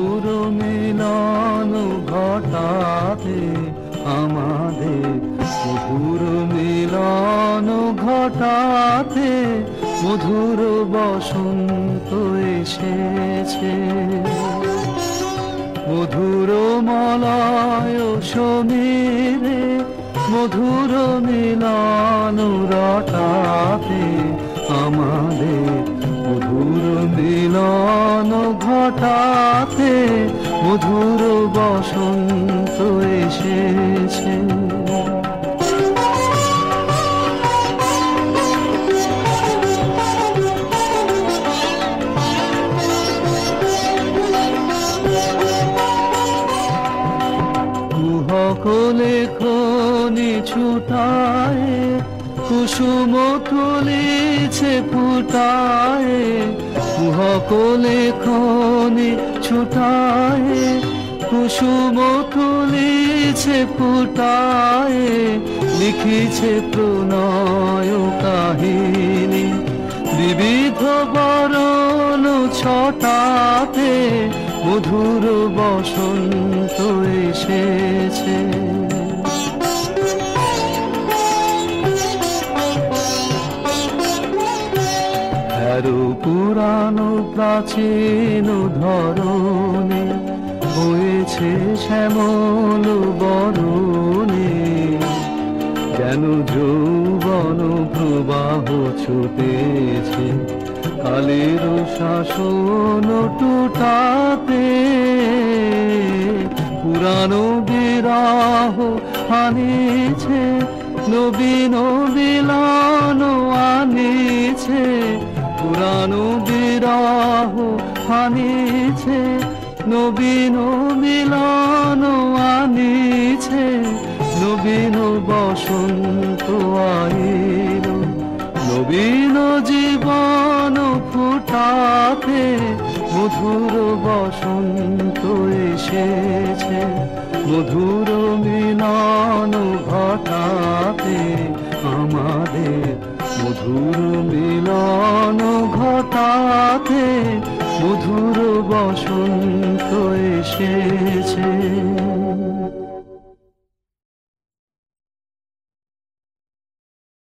মধুর মিলন ঘটাতে আমাদের, মধুর মিলন ঘটাতে মধুর বসন্ত এসেছে। মধুর মলয় সমীরে মধুর মিলন রটাতে আমাদের, মধুর মিলন ঘটাতে মধুর বসন্ত এসেছে। কুহকলে খনি ছুটায় কুসুম তুলিছে ফুটায়, কুহকলে খনি ছুটায় কুসুম তুলিছে ফুটায়, লিখিছে প্রণয় কাহিনী বিবিধ বরণ ছটাতে মধুর বসন্ত এসেছে। পুরানো প্রাচীন ধরনে হয়েছে শ্যামল বরণে, যেন যৌবন প্রবাহ ছুটেছে কালের শাসন টুটাতে। পুরানো বিরাহ আনিছে নবীন মিলন আনিছে, পুরানো বিরাহ আনিছে নবীন মিলন আনিছে, নবীন বসন্ত আইল নবীন জীবন ফুটাতে মধুর বসন্ত এসেছে। মধুর মিলন ঘটাতে আমাদের, মধুর মিলন ঘটাতে মধুর বসন্ত এসেছে।